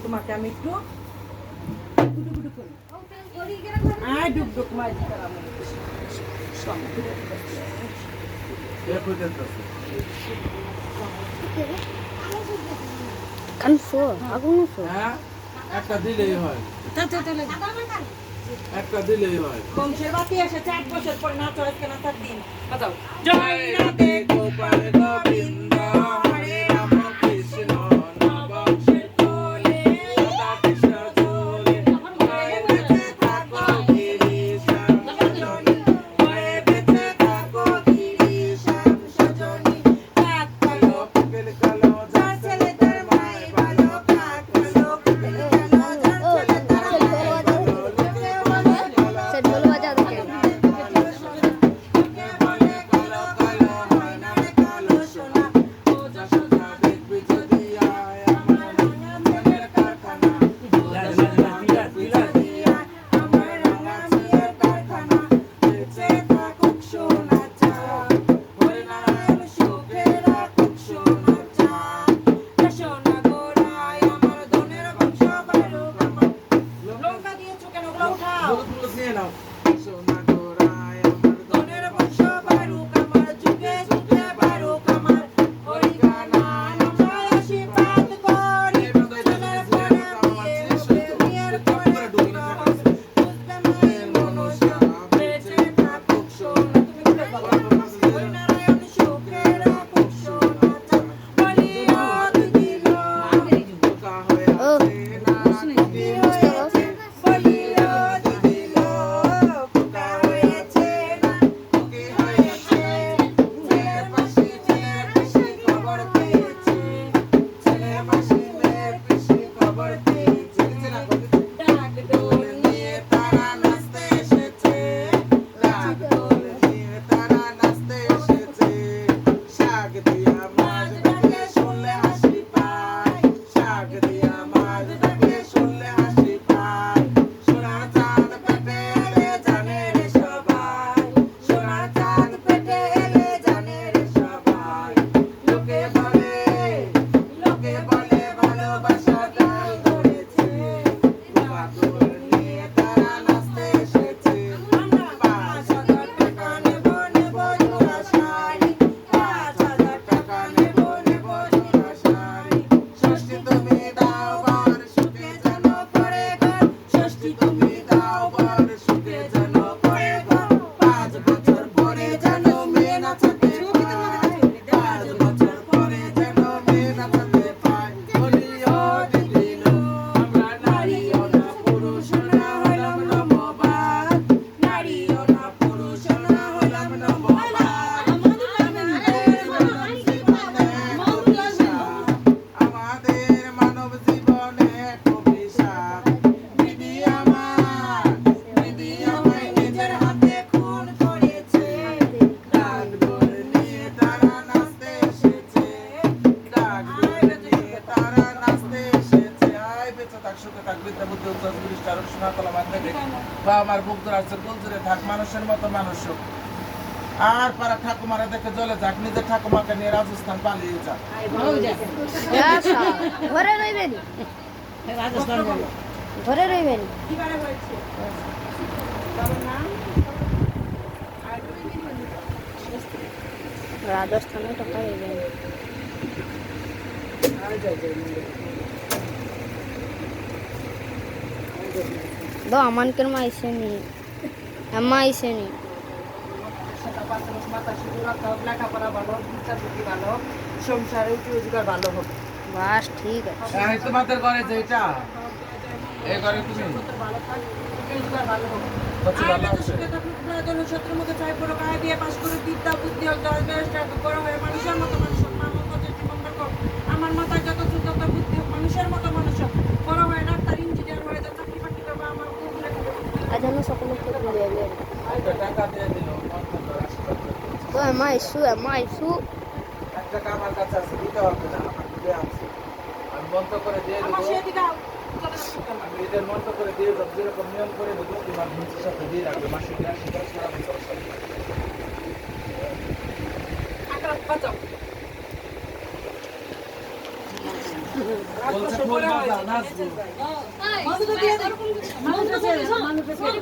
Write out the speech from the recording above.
তোমাকে আমি একটু ডুবডুক মাছ একটা দিলেই হয় একটা দিলেই হয় বংশের বাতি এসেছে 8 বছর পর না চলে কেন 7 দিন বাজাও জয় রাধে গোপাল গোবিন্দ হরে রাম কৃষ্ণ নবংশের কোলে সদা কৃষ্ণ চলে হয়ে বেঁচে থাকো গিরিশাম সজনী হয়ে বেঁচে থাকো গিরিশাম সজনী কাক কালো কুকিল কালো যার ছেলে তার মায় ভালো কাক কালো কুকিল কালো যার ছেলে তার মায় ভালো লোকে বলে ঢোল বাজাও দেখে লঙ্কা দিয়েছো কেন ওগুলো উঠাও হলুদ নিয়ে নাও সোনা গোরায় আমার দনের বংশ বারুক আমার যুগে যুগে বারুক আমার হরিগানা নময় আশীর্বাদ করি চলের পরে বিয়ে বিয়ের পরে বুঝতে মায়ের মনসা বেঁচে থাকুক সোনা তুমি বলে বলো হরিনারায়ণ সুখে রাখুক সোনা বলিও দিদি গো বোকা হয়ে আছে না কবি হয়েছে বলিও দিদি গো বোকা হয়েছে না কবি হয়েছে ছেলের পাশে খবর পেয়েছে ছেলের পাশে মেয়ের পিসি খবর পেয়েছে ডাক ডোল নিয়ে তারা নাচতে এসেছে ডাক ডোল নিয়ে তারা নাচতে এসেছে শাক দিয়া মাছ ডাকে শুনলে হাসি পায় শাক দিয়া মাছ ডাকে শুনলে হাসি পায় সোনার চাঁদ পেটে এলে জানে রে সবাই সোনার চাঁদ পেটে এলে জানে রে সবাই লোকে বলে ভালোবাসা ডাল ধরেছে বাবা ডোল নিয়ে তারা নাচতে এসেছে 5,000 টাকা নেব জোড়া শাড়ি 5,000 টাকা নেব জোড়া শাড়ি ষষ্ঠী তুমি দাও বর সুখে যেন পড়ে ঘর ষষ্ঠী তুমি দাও বর সুখে যেন পড়ে ঘর 5 বছর পরে যেন মেয়ে নাচাতে পায় 5 বছর পরে যেন মেয়ে নাচাতে পায় বলিও দিদি লো আমরা নারীও না পুরুষ না হলাম নববাদ নারীও না পুরুষ না হলাম নববাদ আমাদের মানব জীবনে অভিশাপ দিদি আমায় নিজের হাতে খুন করেছে ডাক ডোল নিয়ে তারা নাচতে এসেছে ডাক ডোল নিয়ে তারা নাচতে এসেছে আয় বেঁচে থাক সুখে থাক বিদ্যা বুদ্ধি উচ্চাস গুলিষ্ঠা রক্ষণা কলা মাধ্যমিক বা আমার বুক ধরে আসছে গোল জুড়ে থাক মানুষের মতো মানুষ হোক। আর পারা ঠাকুমারা দেখে জ্বলে যাক নিজের ঠাকুমাকে নিয়ে রাজস্থান পালিয়ে যাক ঘরে রইবেন রাজস্থান বলো ঘরে রইবেন কিবারে হয়েছে বাবার নাম রাজস্থানে টাকা রইবেন দো আমানকের মা আইসেনি আম্মা আইসেনি মাথা শুধু রাখতে হোক লেখাপড়া ভালো বিচার বুদ্ধি ভালো হোক সংসারে উঠি রোজগার ভালো হোক বাস ঠিক আছে তোমাদের ঘরে যে এটা এই ঘরে তুমি ভালো থাক রোজগার ভালো হোক কত ভালো আছে শত্রুর মুখে চাই পুরো গায়ে দিয়ে পাশ করে বিদ্যা বুদ্ধি হোক দশ বেশটা বড় হয়ে মানুষের মতো মানুষ হোক মামুর কাছে জীবন রাখো আমার মাথায় যত যত বুদ্ধি হোক মানুষের মতো মানুষ হোক বড় হয়ে ডাক্তার ইঞ্জিনিয়ার হয়ে যা চাকরি বাকরি করবো আমার খুব লেখা আজ আমি সকলে থেকে ঘুরে এলেন টাকা দিয়ে দিল তো আম্মা আইসু একটা টাকা আমার কাছে আছে দিতে হবে না আমার দিতে আছে আমি বন্ধ করে দিয়ে আমার দেবো সেদিকে আমি এদের বন্ধ করে দিয়ে দেবো যেরকম নিয়ম করে দেবো তোমার ভূমির সাথে দিয়ে রাখবে মাসিক রাশি সারা বছর আকাশ বাঁচাও বলছে খোল বাজা নাচবো মাথা দিয়ে মানুষটা ছেড়ে মানুষটা ছেড়ে